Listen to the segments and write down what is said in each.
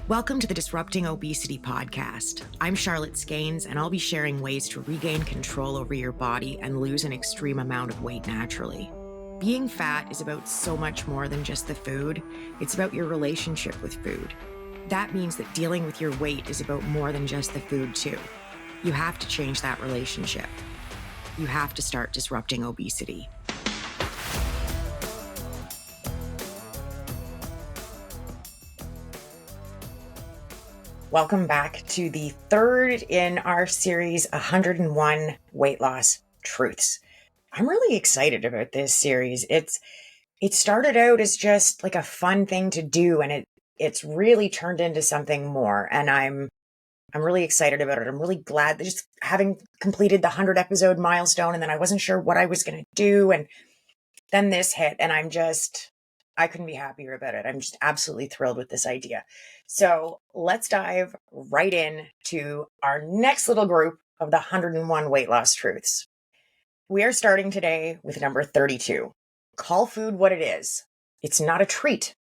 Welcome to the Disrupting Obesity podcast. I'm Charlotte Skanes, and I'll be sharing ways to regain control over your body and lose an extreme amount of weight naturally. Being fat is about so much more than just the food. It's about your relationship with food. That means that dealing with your weight is about more than just the food, too. You have to change that relationship. You have to start disrupting obesity. Welcome back to the third in our series, 101 Weight Loss Truths. I'm really excited about this series. It started out as just like a fun thing to do, and it's really turned into something more. And I'm really excited about it. I'm really glad that just having completed the 100 episode milestone, and then I wasn't sure what I was going to do, and then this hit, and I couldn't be happier about it. I'm just absolutely thrilled with this idea. So let's dive right in to our next little group of the 101 weight loss truths. We are starting today with number 32. Call food what it is. It's not a treat.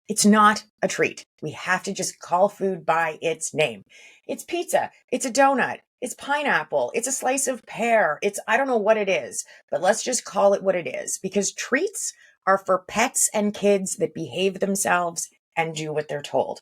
It's not a treat. We have to just call food by its name. It's pizza. It's a donut. It's pineapple. It's a slice of pear. I don't know what it is, but let's just call it what it is, because treats are for pets and kids that behave themselves and do what they're told.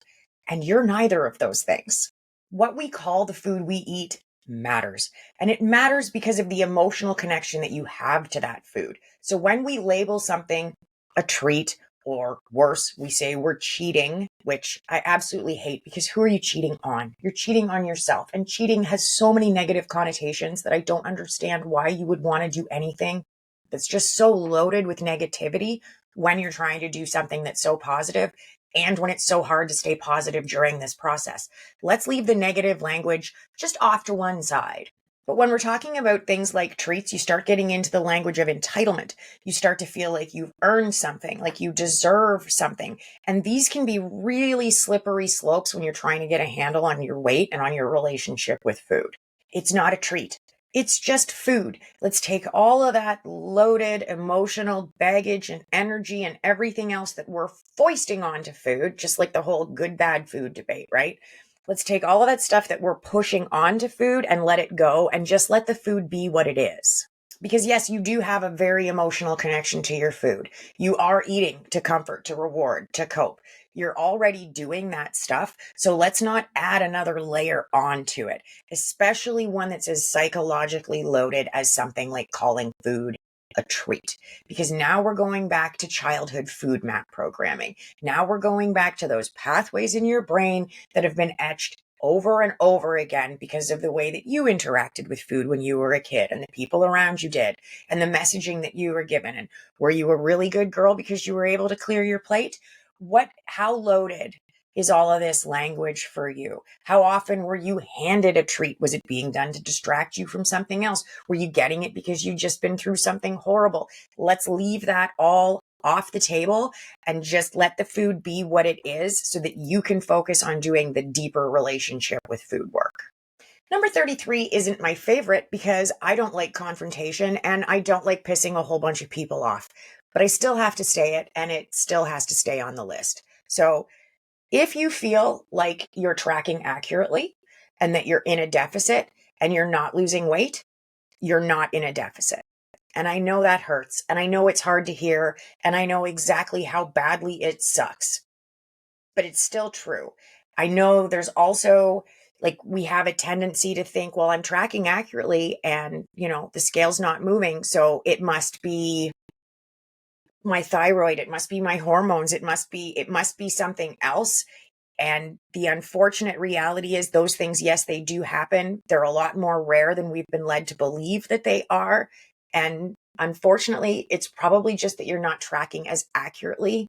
And you're neither of those things. What we call the food we eat matters. And it matters because of the emotional connection that you have to that food. So when we label something a treat, or worse, we say we're cheating, which I absolutely hate, because who are you cheating on? You're cheating on yourself. And cheating has so many negative connotations that I don't understand why you would want to do anything that's just so loaded with negativity when you're trying to do something that's so positive, and when it's so hard to stay positive during this process. Let's leave the negative language just off to one side. But when we're talking about things like treats, you start getting into the language of entitlement. You start to feel like you've earned something, like you deserve something. And these can be really slippery slopes when you're trying to get a handle on your weight and on your relationship with food. It's not a treat. It's just food. Let's take all of that loaded emotional baggage and energy and everything else that we're foisting onto food, just like the whole good, bad food debate, right? Let's take all of that stuff that we're pushing onto food and let it go, and just let the food be what it is. Because yes, you do have a very emotional connection to your food. You are eating to comfort, to reward, to cope. You're already doing that stuff. So let's not add another layer onto it, especially one that's as psychologically loaded as something like calling food a treat. Because now we're going back to childhood food map programming. Now we're going back to those pathways in your brain that have been etched over and over again because of the way that you interacted with food when you were a kid, and the people around you did, and the messaging that you were given. And were you a really good girl because you were able to clear your plate? How loaded is all of this language for you? How often were you handed a treat? Was it being done to distract you from something else? Were you getting it because you'd just been through something horrible? Let's leave that all off the table and just let the food be what it is, so that you can focus on doing the deeper relationship with food work. Number 33 isn't my favorite because I don't like confrontation and I don't like pissing a whole bunch of people off, but I still have to say it, and it still has to stay on the list. So if you feel like you're tracking accurately and that you're in a deficit and you're not losing weight, you're not in a deficit. And I know that hurts, and I know it's hard to hear, and I know exactly how badly it sucks, but it's still true. I know there's also, like, we have a tendency to think, well, I'm tracking accurately and, the scale's not moving, so it must be my thyroid, it must be my hormones, it must be something else. And the unfortunate reality is those things, yes, they do happen. They're a lot more rare than we've been led to believe that they are. And unfortunately, it's probably just that you're not tracking as accurately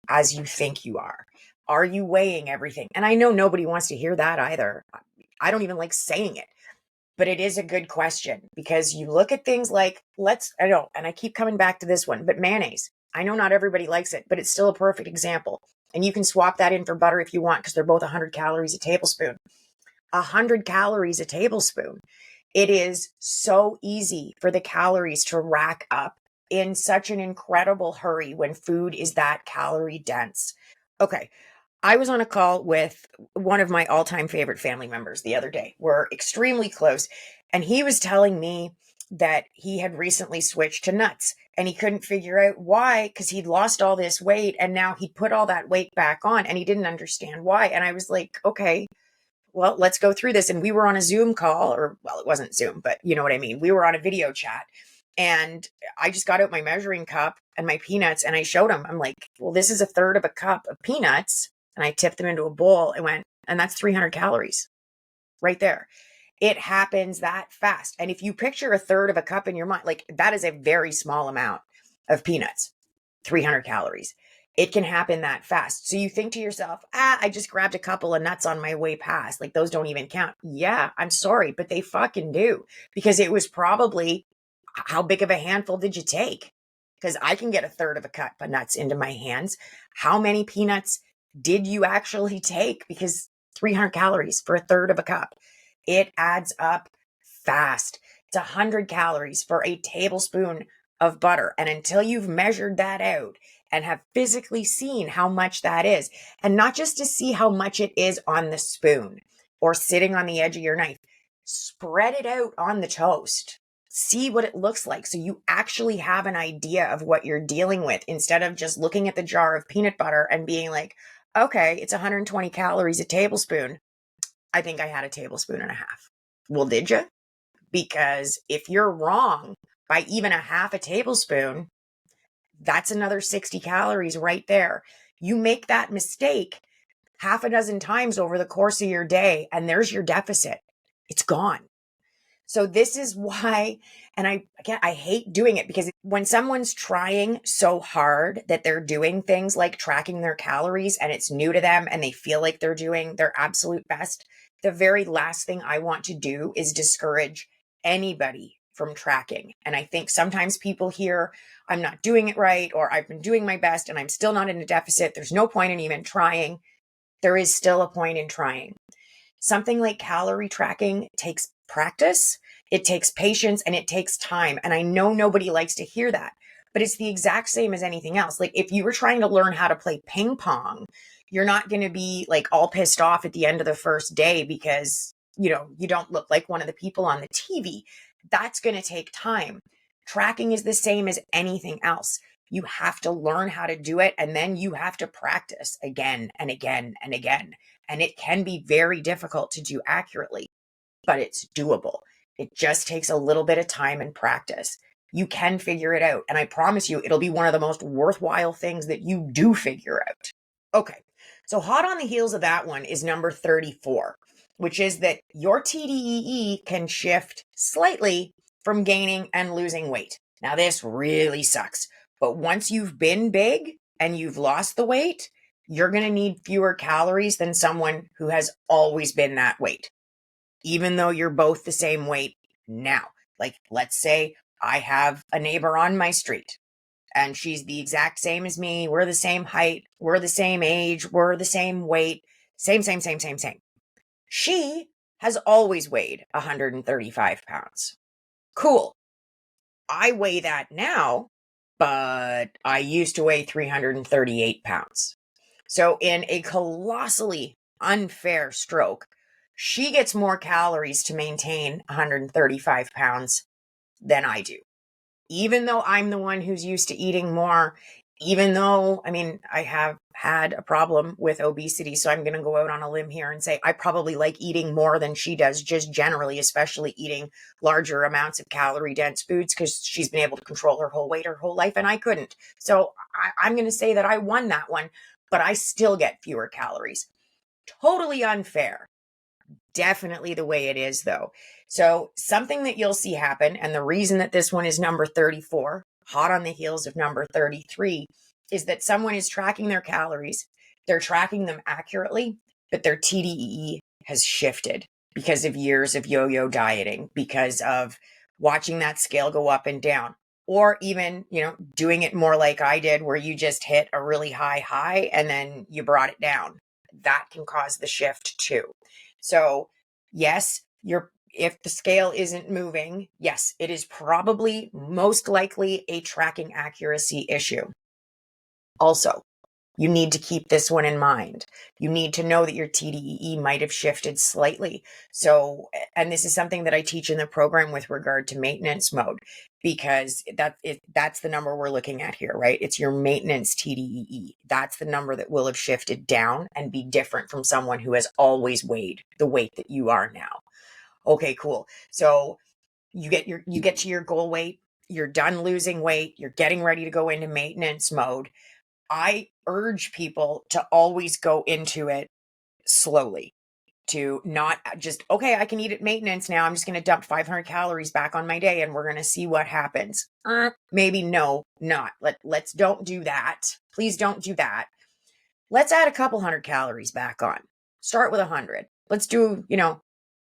as you think you are. Are you weighing everything? And I know nobody wants to hear that either. I don't even like saying it, but it is a good question, because you look at things like, and I keep coming back to this one, but mayonnaise. I know not everybody likes it, but it's still a perfect example. And you can swap that in for butter if you want, because they're both 100 calories a tablespoon. 100 calories a tablespoon. It is so easy for the calories to rack up in such an incredible hurry when food is that calorie dense. Okay, I was on a call with one of my all-time favorite family members the other day. We're extremely close, and he was telling me that he had recently switched to nuts and he couldn't figure out why, because he'd lost all this weight and now he'd put all that weight back on and he didn't understand why. And I was like, okay, well, let's go through this. And we were on a Zoom call, or well, it wasn't Zoom, but you know what I mean. We were on a video chat, and I just got out my measuring cup and my peanuts and I showed him. I'm like, well, this is a third of a cup of peanuts. And I tipped them into a bowl and went, and that's 300 calories right there. It happens that fast. And if you picture a third of a cup in your mind, like that is a very small amount of peanuts, 300 calories. It can happen that fast. So you think to yourself, I just grabbed a couple of nuts on my way past. Like those don't even count. Yeah, I'm sorry, but they fucking do. Because it was probably, how big of a handful did you take? Because I can get a third of a cup of nuts into my hands. How many peanuts did you actually take? Because 300 calories for a third of a cup. It adds up fast. It's 100 calories for a tablespoon of butter. And until you've measured that out and have physically seen how much that is, and not just to see how much it is on the spoon or sitting on the edge of your knife, spread it out on the toast. See what it looks like so you actually have an idea of what you're dealing with instead of just looking at the jar of peanut butter and being like, okay, it's 120 calories a tablespoon. I think I had a tablespoon and a half. Well, did you? Because if you're wrong by even a half a tablespoon, that's another 60 calories right there. You make that mistake half a dozen times over the course of your day, and there's your deficit. It's gone. So this is why, and I hate doing it, because when someone's trying so hard that they're doing things like tracking their calories and it's new to them and they feel like they're doing their absolute best, the very last thing I want to do is discourage anybody from tracking. And I think sometimes people hear, I'm not doing it right, or I've been doing my best and I'm still not in a deficit. There's no point in even trying. There is still a point in trying. Something like calorie tracking takes practice, it takes patience, and it takes time. And I know nobody likes to hear that, but it's the exact same as anything else. Like if you were trying to learn how to play ping pong, you're not going to be like all pissed off at the end of the first day because, you don't look like one of the people on the TV. That's going to take time. Tracking is the same as anything else. You have to learn how to do it, and then you have to practice again and again and again. And it can be very difficult to do accurately, but it's doable. It just takes a little bit of time and practice. You can figure it out. And I promise you, it'll be one of the most worthwhile things that you do figure out. Okay. So hot on the heels of that one is number 34, which is that your TDEE can shift slightly from gaining and losing weight. Now, this really sucks, but once you've been big and you've lost the weight, you're going to need fewer calories than someone who has always been that weight, even though you're both the same weight now. Like, let's say I have a neighbor on my street and she's the exact same as me. We're the same height. We're the same age. We're the same weight. Same. She has always weighed 135 pounds. Cool. I weigh that now, but I used to weigh 338 pounds. So in a colossally unfair stroke, she gets more calories to maintain 135 pounds than I do. Even though I'm the one who's used to eating more, even though, I have had a problem with obesity. So I'm going to go out on a limb here and say I probably like eating more than she does, just generally, especially eating larger amounts of calorie dense foods, because she's been able to control her whole weight her whole life and I couldn't. So I'm going to say that I won that one, but I still get fewer calories. Totally unfair. Definitely the way it is, though. So something that you'll see happen, and the reason that this one is number 34, hot on the heels of number 33, is that someone is tracking their calories. They're tracking them accurately, but their TDEE has shifted because of years of yo-yo dieting, because of watching that scale go up and down, or even, doing it more like I did, where you just hit a really high and then you brought it down. That can cause the shift too. So yes, if the scale isn't moving, yes, it is probably most likely a tracking accuracy issue. Also, You need to keep this one in mind. You need to know that your TDEE might have shifted slightly. So, and this is something that I teach in the program with regard to maintenance mode, because that's the number we're looking at here, right? It's your maintenance TDEE. That's the number that will have shifted down and be different from someone who has always weighed the weight that you are now. Okay, cool. So you get to your goal weight, you're done losing weight, you're getting ready to go into maintenance mode. I urge people to always go into it slowly, to not just, okay, I can eat at maintenance now. I'm just going to dump 500 calories back on my day and we're going to see what happens. Maybe no, not. Let's don't do that. Please don't do that. Let's add a couple hundred calories back on. Start with 100. Let's do,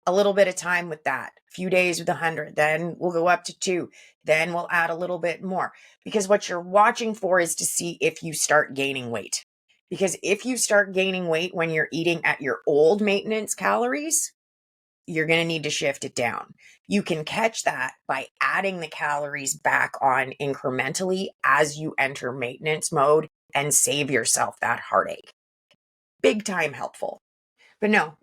a little bit of time with that, a few days with 100, then we'll go up to 2, then we'll add a little bit more, because what you're watching for is to see if you start gaining weight. Because if you start gaining weight when you're eating at your old maintenance calories, you're going to need to shift it down. You can catch that by adding the calories back on incrementally as you enter maintenance mode and save yourself that heartache. Big time helpful. But no,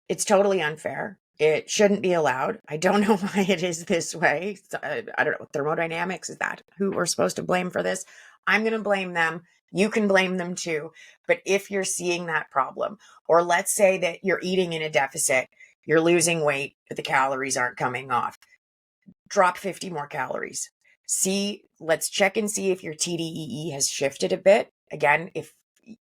it's totally unfair. It shouldn't be allowed. I don't know why it is this way. I don't know. Thermodynamics, is that who we're supposed to blame for this? I'm going to blame them. You can blame them too. But if you're seeing that problem, or let's say that you're eating in a deficit, you're losing weight, but the calories aren't coming off, drop 50 more calories. Let's check and see if your TDEE has shifted a bit. Again, if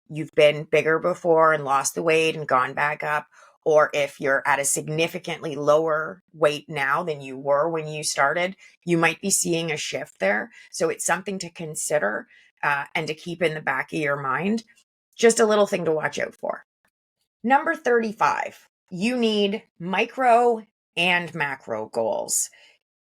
you've been bigger before and lost the weight and gone back up, or if you're at a significantly lower weight now than you were when you started, you might be seeing a shift there. So it's something to consider and to keep in the back of your mind. Just a little thing to watch out for. Number 35, you need micro and macro goals.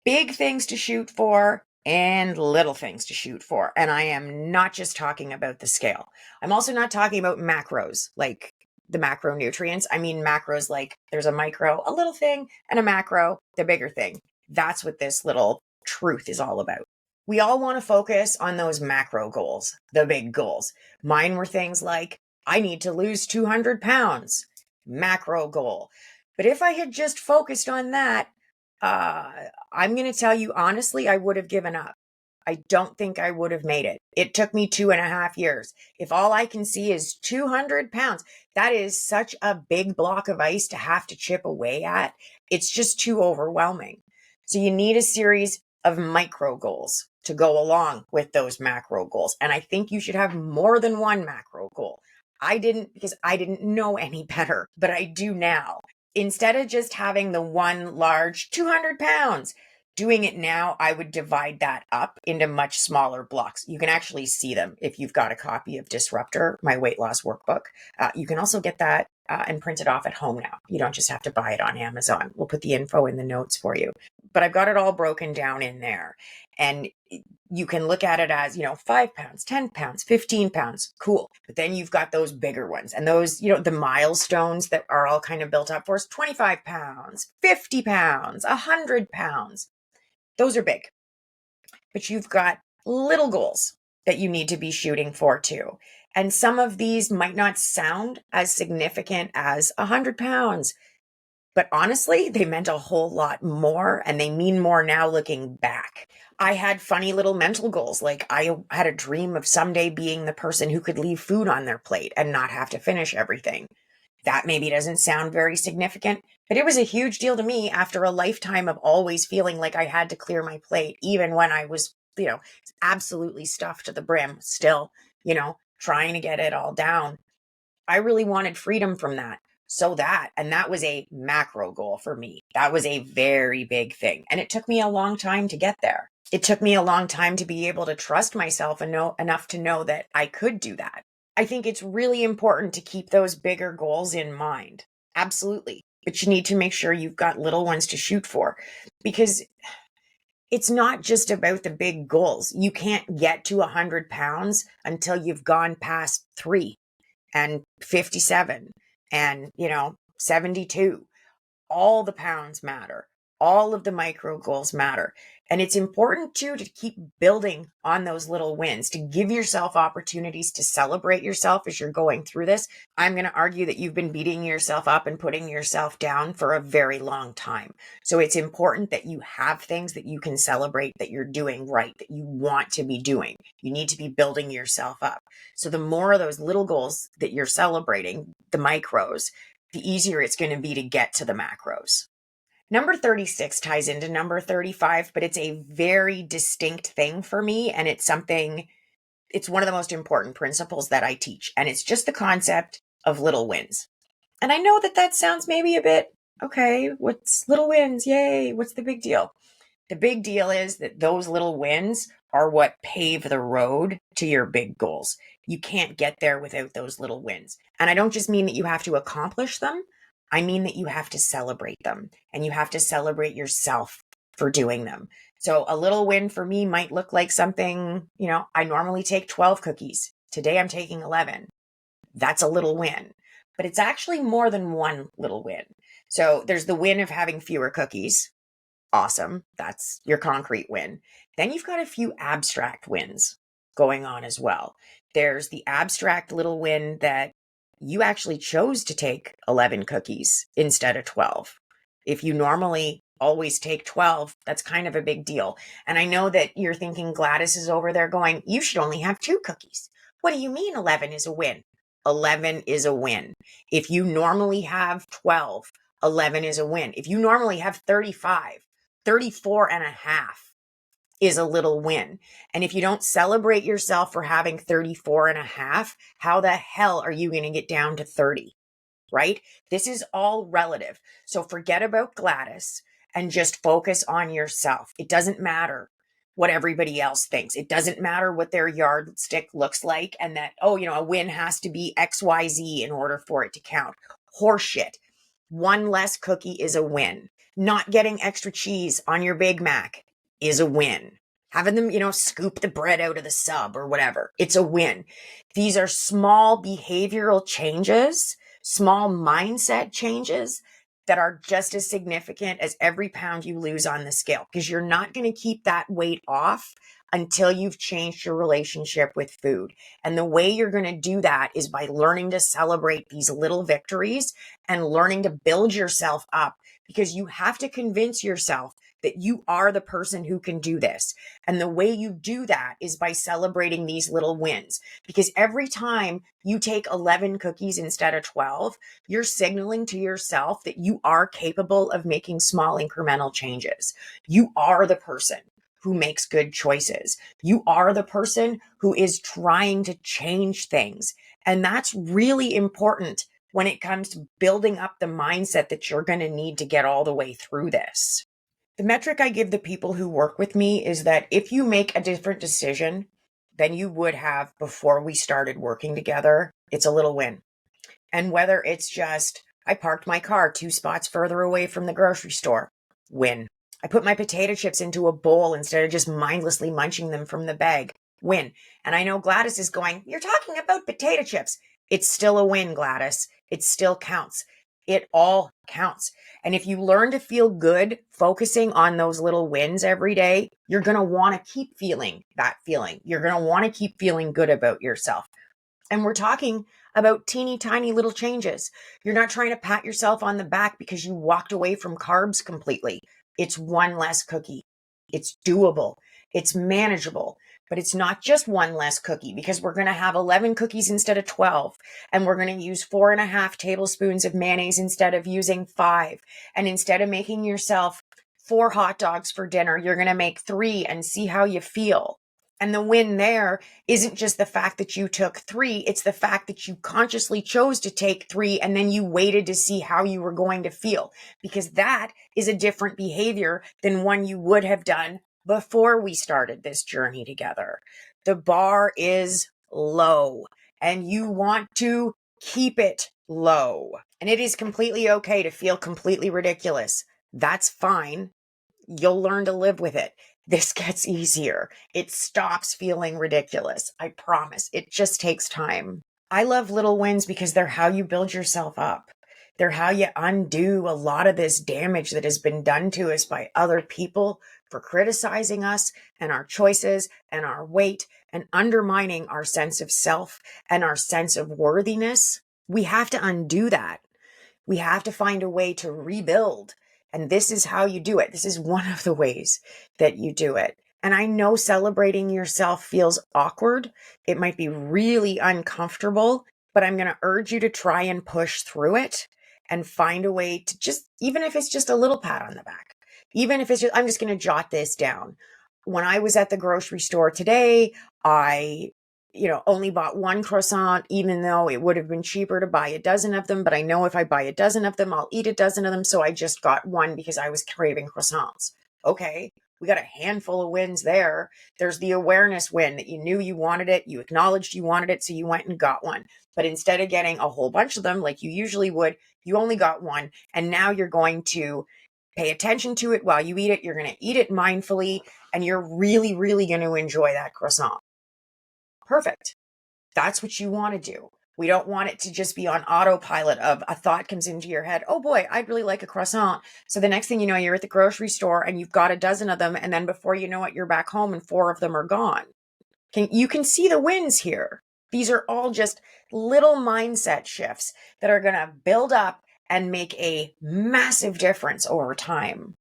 Big things to shoot for and little things to shoot for. And I am not just talking about the scale. I'm also not talking about macros, like the macronutrients. I mean macros like there's a micro, a little thing, and a macro, the bigger thing. That's what this little truth is all about. We all want to focus on those macro goals, the big goals. Mine were things like, I need to lose 200 pounds, macro goal. But if I had just focused on that, I'm going to tell you honestly, I would have given up. I don't think I would have made it. It took me 2.5 years. If all I can see is 200 pounds, that is such a big block of ice to have to chip away at. It's just too overwhelming. So you need a series of micro goals to go along with those macro goals. And I think you should have more than one macro goal. I didn't, because I didn't know any better, but I do now. Instead of just having the one large 200 pounds, doing it now, I would divide that up into much smaller blocks. You can actually see them if you've got a copy of Disruptor, my weight loss workbook. You can also get that and print it off at home now. You don't just have to buy it on Amazon. We'll put the info in the notes for you. But I've got it all broken down in there. And you can look at it as, 5 pounds, 10 pounds, 15 pounds. Cool. But then you've got those bigger ones and those, the milestones that are all kind of built up for us, 25 pounds, 50 pounds, 100 pounds. Those are big. But you've got little goals that you need to be shooting for too. And some of these might not sound as significant as 100 pounds. But honestly, they meant a whole lot more, and they mean more now looking back. I had funny little mental goals. Like I had a dream of someday being the person who could leave food on their plate and not have to finish everything. That maybe doesn't sound very significant, but it was a huge deal to me after a lifetime of always feeling like I had to clear my plate, even when I was, absolutely stuffed to the brim, still, trying to get it all down. I really wanted freedom from that. And that was a macro goal for me. That was a very big thing. And it took me a long time to get there. It took me a long time to be able to trust myself and know enough to know that I could do that. I think it's really important to keep those bigger goals in mind. Absolutely. But you need to make sure you've got little ones to shoot for, because it's not just about the big goals. You can't get to 100 pounds until you've gone past 3 and 57 and 72. All the pounds matter. All of the micro goals matter. And it's important too to keep building on those little wins, to give yourself opportunities to celebrate yourself as you're going through this. I'm going to argue that you've been beating yourself up and putting yourself down for a very long time. So it's important that you have things that you can celebrate that you're doing right, that you want to be doing. You need to be building yourself up. So the more of those little goals that you're celebrating, the micros, the easier it's going to be to get to the macros. Number 36 ties into number 35, but it's a very distinct thing for me. And it's one of the most important principles that I teach. And it's just the concept of little wins. And I know that sounds maybe a bit, okay, what's little wins? Yay. What's the big deal? The big deal is that those little wins are what pave the road to your big goals. You can't get there without those little wins. And I don't just mean that you have to accomplish them. I mean that you have to celebrate them, and you have to celebrate yourself for doing them. So a little win for me might look like something, I normally take 12 cookies. Today I'm taking 11. That's a little win, but it's actually more than one little win. So there's the win of having fewer cookies. Awesome. That's your concrete win. Then you've got a few abstract wins going on as well. There's the abstract little win that you actually chose to take 11 cookies instead of 12. If you normally always take 12, that's kind of a big deal. And I know that you're thinking Gladys is over there going, you should only have 2 cookies. What do you mean 11 is a win? 11 is a win. If you normally have 12, 11 is a win. If you normally have 35, 34 and a half is a little win. And if you don't celebrate yourself for having 34 and a half, how the hell are you going to get down to 30? Right? This is all relative. So forget about Gladys and just focus on yourself. It doesn't matter what everybody else thinks. It doesn't matter what their yardstick looks like and that, a win has to be XYZ in order for it to count. Horseshit. One less cookie is a win. Not getting extra cheese on your Big Mac is a win. Having them, scoop the bread out of the sub or whatever. It's a win. These are small behavioral changes, small mindset changes that are just as significant as every pound you lose on the scale, because you're not going to keep that weight off until you've changed your relationship with food. And the way you're going to do that is by learning to celebrate these little victories and learning to build yourself up, because you have to convince yourself that you are the person who can do this. And the way you do that is by celebrating these little wins. Because every time you take 11 cookies instead of 12, you're signaling to yourself that you are capable of making small incremental changes. You are the person who makes good choices. You are the person who is trying to change things. And that's really important when it comes to building up the mindset that you're going to need to get all the way through this. The metric I give the people who work with me is that if you make a different decision than you would have before we started working together, it's a little win. And whether it's just, I parked my car 2 spots further away from the grocery store, win. I put my potato chips into a bowl instead of just mindlessly munching them from the bag, win. And I know Gladys is going, you're talking about potato chips. It's still a win, Gladys. It still counts. It all counts. And if you learn to feel good focusing on those little wins every day, you're going to want to keep feeling that feeling. You're going to want to keep feeling good about yourself. And we're talking about teeny tiny little changes. You're not trying to pat yourself on the back because you walked away from carbs completely. It's one less cookie. It's doable. It's manageable. But it's not just one less cookie, because we're going to have 11 cookies instead of 12. And we're going to use 4.5 tablespoons of mayonnaise instead of using 5. And instead of making yourself 4 hot dogs for dinner, you're going to make 3 and see how you feel. And the win there isn't just the fact that you took 3. It's the fact that you consciously chose to take 3 and then you waited to see how you were going to feel, because that is a different behavior than one you would have done before we started this journey together. The bar is low and you want to keep it low. And it is completely okay to feel completely ridiculous. That's fine. You'll learn to live with it. This gets easier. It stops feeling ridiculous. I promise. It just takes time. I love little wins because they're how you build yourself up. They're how you undo a lot of this damage that has been done to us by other people for criticizing us and our choices and our weight and undermining our sense of self and our sense of worthiness. We have to undo that. We have to find a way to rebuild. And this is how you do it. This is one of the ways that you do it. And I know celebrating yourself feels awkward. It might be really uncomfortable, but I'm going to urge you to try and push through it and find a way to just, even if it's just a little pat on the back, even if it's just, I'm just going to jot this down. When I was at the grocery store today, I only bought one croissant, even though it would have been cheaper to buy a dozen of them. But I know if I buy a dozen of them, I'll eat a dozen of them. So I just got one because I was craving croissants. Okay, we got a handful of wins there. There's the awareness win that you knew you wanted it. You acknowledged you wanted it. So you went and got one. But instead of getting a whole bunch of them like you usually would, you only got one. And now you're going to pay attention to it while you eat it. You're going to eat it mindfully. And you're really, really going to enjoy that croissant. Perfect. That's what you want to do. We don't want it to just be on autopilot of a thought comes into your head. Oh boy, I'd really like a croissant. So the next thing you know, you're at the grocery store and you've got a dozen of them. And then before you know it, you're back home and 4 of them are gone. You can see the wins here. These are all just little mindset shifts that are going to build up and make a massive difference over time.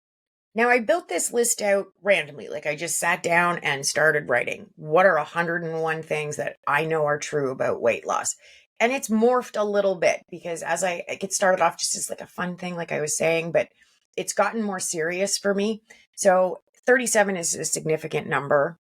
Now, I built this list out randomly. Like I just sat down and started writing. What are 101 things that I know are true about weight loss? And it's morphed a little bit because as it started off just as like a fun thing, like I was saying, but it's gotten more serious for me. So 37 is a significant number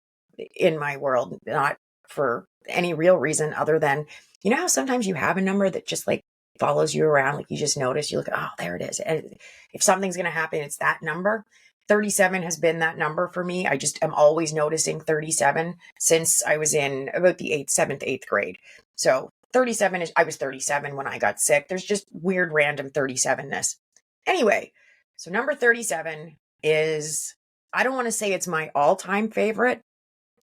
in my world, not for any real reason other than, how sometimes you have a number that just like follows you around. Like you just notice, you look at, oh, there it is. And if something's going to happen, it's that number. 37 has been that number for me. I just am always noticing 37 since I was in about the 7th, 8th grade. So 37 I was 37 when I got sick. There's just weird random 37ness. Anyway, so number 37 is, I don't want to say it's my all-time favorite,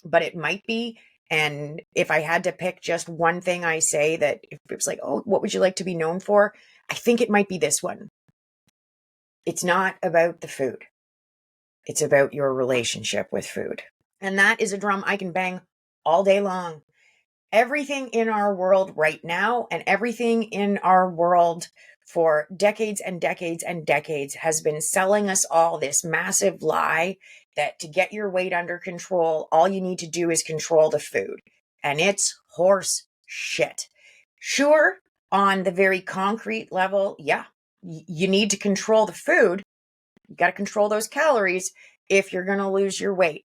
but it might be. And if I had to pick just one thing I say that if it was like, oh, what would you like to be known for? I think it might be this one. It's not about the food. It's about your relationship with food. And that is a drum I can bang all day long. Everything in our world right now and everything in our world for decades and decades and decades has been selling us all this massive lie that to get your weight under control, all you need to do is control the food. And it's horse shit. Sure, on the very concrete level, yeah, you need to control the food. You got to control those calories if you're going to lose your weight.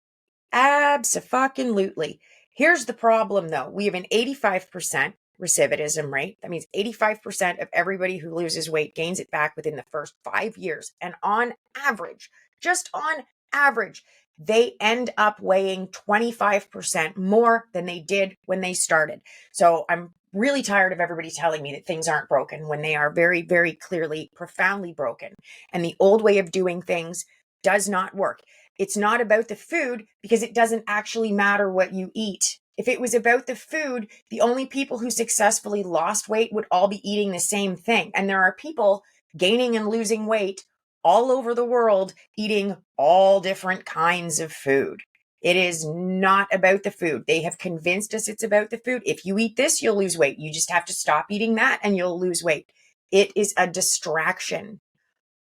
Abso-fucking-lutely. Here's the problem though. We have an 85% recidivism rate. That means 85% of everybody who loses weight gains it back within the first 5 years. And on average, just on average, they end up weighing 25% more than they did when they started. So I'm really tired of everybody telling me that things aren't broken when they are very, very clearly, profoundly broken. And the old way of doing things does not work. It's not about the food because it doesn't actually matter what you eat. If it was about the food, the only people who successfully lost weight would all be eating the same thing. And there are people gaining and losing weight all over the world eating all different kinds of food. It is not about the food. They have convinced us it's about the food. If you eat this, you'll lose weight. You just have to stop eating that and you'll lose weight. It is a distraction.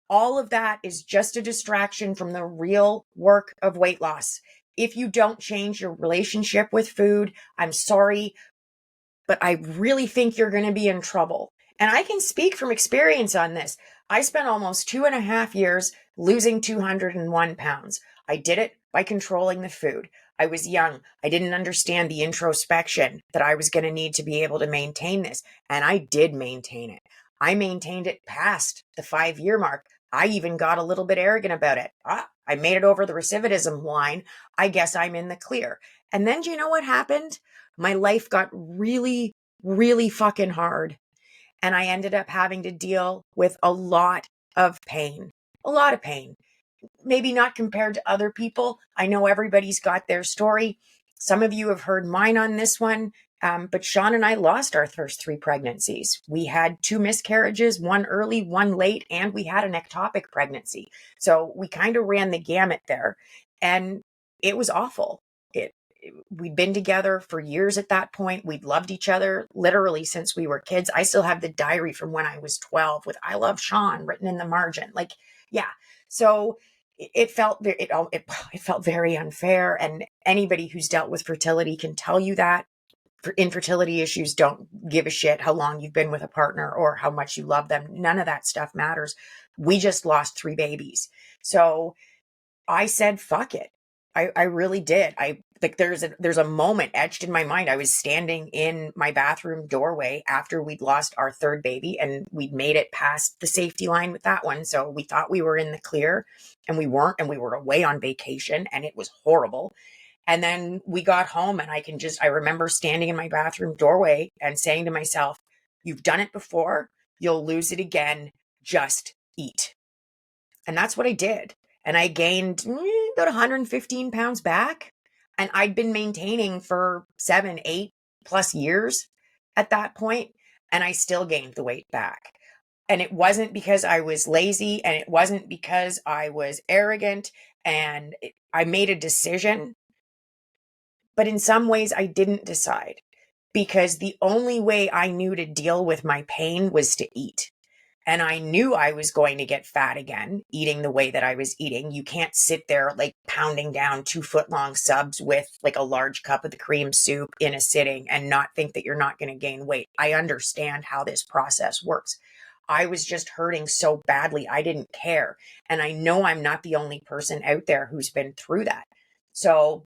All of that is just a distraction from the real work of weight loss. If you don't change your relationship with food, I'm sorry, but I really think you're going to be in trouble. And I can speak from experience on this. I spent almost 2.5 years losing 201 pounds. I did it by controlling the food. I was young. I didn't understand the introspection that I was going to need to be able to maintain this. And I did maintain it. I maintained it past the 5-year mark. I even got a little bit arrogant about it. I made it over the recidivism line. I guess I'm in the clear. And then do you know what happened? My life got really, really fucking hard. And I ended up having to deal with a lot of pain. A lot of pain. Maybe not compared to other people. I know everybody's got their story. Some of you have heard mine on this one. But Sean and I lost our first 3 pregnancies. We had 2 miscarriages, one early, one late, and we had an ectopic pregnancy. So we kind of ran the gamut there. And it was awful. We'd been together for years at that point. We'd loved each other literally since we were kids. I still have the diary from when I was 12 with "I love Sean" written in the margin. Like, yeah. So it felt it felt very unfair. And anybody who's dealt with fertility can tell you that infertility issues don't give a shit how long you've been with a partner or how much you love them. None of that stuff matters. We just lost 3 babies. So I said, fuck it. I really did. I like there's a moment etched in my mind. I was standing in my bathroom doorway after we'd lost our 3rd baby, and we'd made it past the safety line with that one. So we thought we were in the clear, and we weren't, and we were away on vacation, and it was horrible. And then we got home, and I remember standing in my bathroom doorway and saying to myself, "You've done it before, you'll lose it again, just eat." And that's what I did. And I gained about 115 pounds back. And I'd been maintaining for 7, 8+ years at that point, and I still gained the weight back. And it wasn't because I was lazy, and it wasn't because I was arrogant, and I made a decision. But in some ways, I didn't decide, because the only way I knew to deal with my pain was to eat. And I knew I was going to get fat again, eating the way that I was eating. You can't sit there like pounding down 2-foot-long subs with like a large cup of the cream soup in a sitting and not think that you're not going to gain weight. I understand how this process works. I was just hurting so badly, I didn't care. And I know I'm not the only person out there who's been through that. So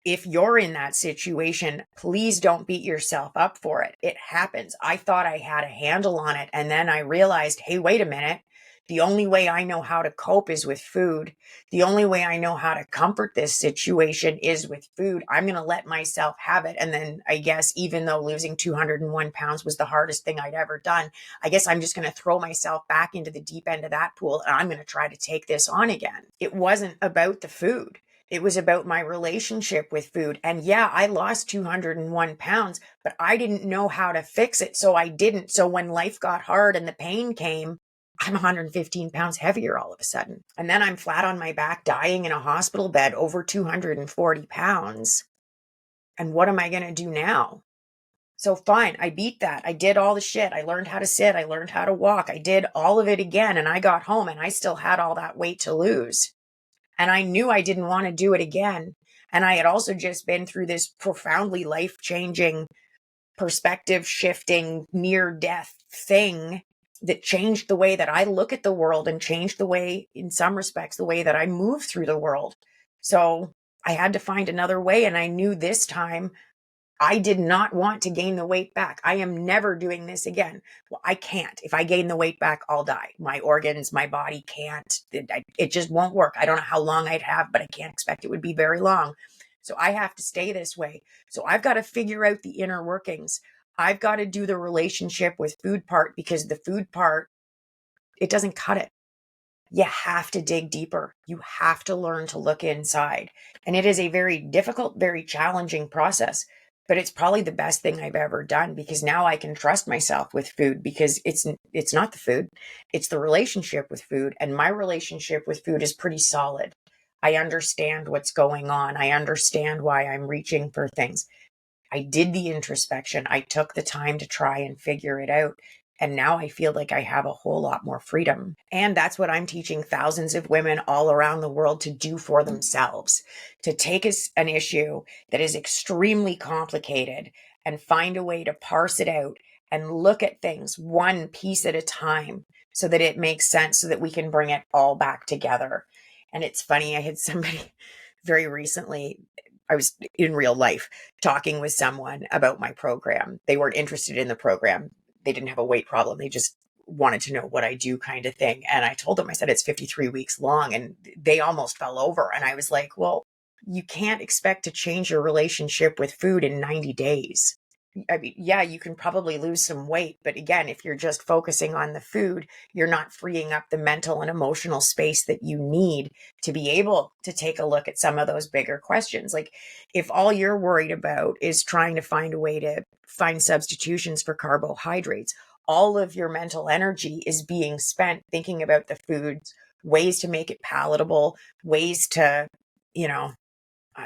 if you're in that situation, please don't beat yourself up for it. It happens. I thought I had a handle on it, and then I realized, hey, wait a minute. The only way I know how to cope is with food. The only way I know how to comfort this situation is with food. I'm going to let myself have it. And then I guess, even though losing 201 pounds was the hardest thing I'd ever done, I guess I'm just going to throw myself back into the deep end of that pool, and I'm going to try to take this on again. It wasn't about the food. It was about my relationship with food. And yeah, I lost 201 pounds, but I didn't know how to fix it. So I didn't. So when life got hard and the pain came, I'm 115 pounds heavier all of a sudden. And then I'm flat on my back, dying in a hospital bed, over 240 pounds. And what am I going to do now? So fine, I beat that. I did all the shit. I learned how to sit. I learned how to walk. I did all of it again. And I got home, and I still had all that weight to lose. And I knew I didn't want to do it again. And I had also just been through this profoundly life-changing, perspective-shifting, near-death thing that changed the way that I look at the world, and changed the way, in some respects, the way that I move through the world. So I had to find another way. And I knew this time I did not want to gain the weight back. I am never doing this again. Well, I can't. If I gain the weight back, I'll die. My organs, my body can't. It just won't work. I don't know how long I'd have, but I can't expect it would be very long. So I have to stay this way. So I've got to figure out the inner workings. I've got to do the relationship with food part, because the food part, it doesn't cut it. You have to dig deeper. You have to learn to look inside. And it is a very difficult, very challenging process, but it's probably the best thing I've ever done, because now I can trust myself with food, because it's not the food, it's the relationship with food. And my relationship with food is pretty solid. I understand what's going on. I understand why I'm reaching for things. I did the introspection. I took the time to try and figure it out. And now I feel like I have a whole lot more freedom. And that's what I'm teaching thousands of women all around the world to do for themselves, to take an issue that is extremely complicated and find a way to parse it out and look at things one piece at a time, so that it makes sense, so that we can bring it all back together. And it's funny, I had somebody very recently, I was in real life talking with someone about my program. They weren't interested in the program. They didn't have a weight problem. They just wanted to know what I do, kind of thing. And I told them, I said, it's 53 weeks long, and they almost fell over. And I was like, well, you can't expect to change your relationship with food in 90 days. I mean, yeah, you can probably lose some weight, but again, if you're just focusing on the food, you're not freeing up the mental and emotional space that you need to be able to take a look at some of those bigger questions. Like, if all you're worried about is trying to find a way to find substitutions for carbohydrates, all of your mental energy is being spent thinking about the foods, ways to make it palatable, ways to, you know,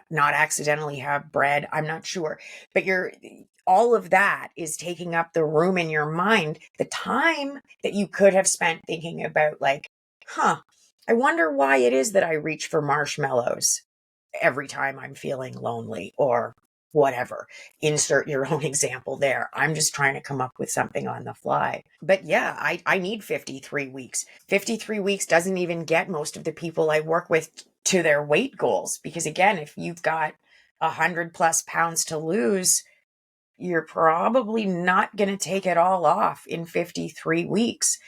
not accidentally have bread. I'm not sure, but all of that is taking up the room in your mind, the time that you could have spent thinking about, like, I wonder why it is that I reach for marshmallows every time I'm feeling lonely, or whatever. Insert your own example there. I'm just trying to come up with something on the fly. But yeah, I need 53 weeks. 53 weeks doesn't even get most of the people I work with to their weight goals. Because again, if you've got 100+ pounds to lose, you're probably not going to take it all off in 53 weeks.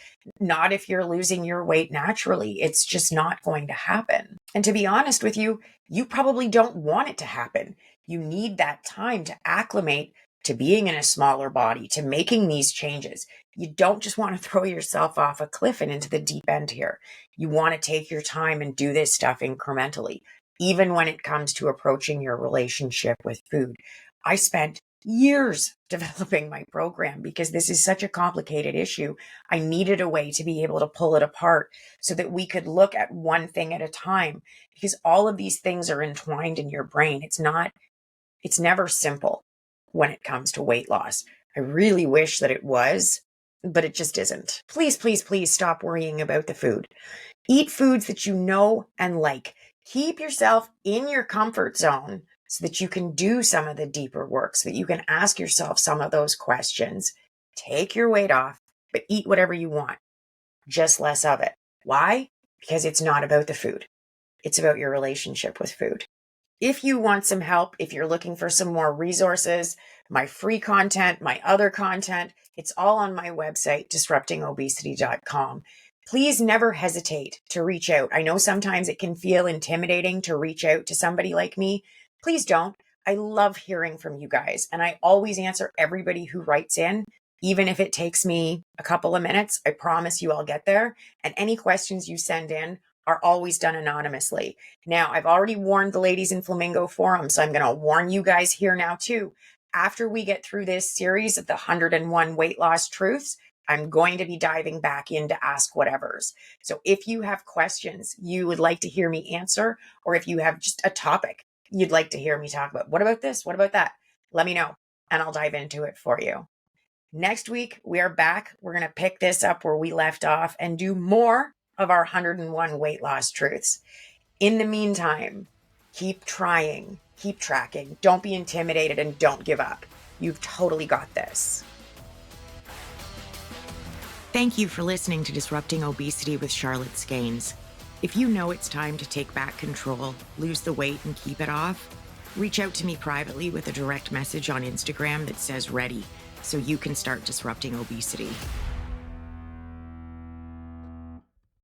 Not if you're losing your weight naturally. It's just not going to happen. And to be honest with you, you probably don't want it to happen. You need that time to acclimate to being in a smaller body, to making these changes. You don't just want to throw yourself off a cliff and into the deep end here. You want to take your time and do this stuff incrementally, even when it comes to approaching your relationship with food. I spent years developing my program because this is such a complicated issue. I needed a way to be able to pull it apart so that we could look at one thing at a time, because all of these things are entwined in your brain. It's never simple when it comes to weight loss. I really wish that it was, but it just isn't. Please, please, please stop worrying about the food. Eat foods that you know and like. Keep yourself in your comfort zone so that you can do some of the deeper work, so that you can ask yourself some of those questions. Take your weight off, but eat whatever you want, just less of it. Why? Because it's not about the food. It's about your relationship with food. If you want some help, if you're looking for some more resources, my free content, my other content, it's all on my website, disruptingobesity.com. Please never hesitate to reach out. I know sometimes it can feel intimidating to reach out to somebody like me. Please don't. I love hearing from you guys, and I always answer everybody who writes in, even if it takes me a couple of minutes. I promise you I'll get there. And any questions you send in are always done anonymously. Now, I've already warned the ladies in Flamingo Forum, so I'm going to warn you guys here now too. After we get through this series of the 101 weight loss truths, I'm going to be diving back into Ask Whatevers. So if you have questions you would like to hear me answer, or if you have just a topic you'd like to hear me talk about, what about this? What about that? Let me know and I'll dive into it for you. Next week, we are back. We're going to pick this up where we left off and do more of our 101 weight loss truths. In the meantime, keep trying, keep tracking, don't be intimidated, and don't give up. You've totally got this. Thank you for listening to Disrupting Obesity with Charlotte Skanes. If you know it's time to take back control, lose the weight, and keep it off, reach out to me privately with a direct message on Instagram that says ready, so you can start disrupting obesity.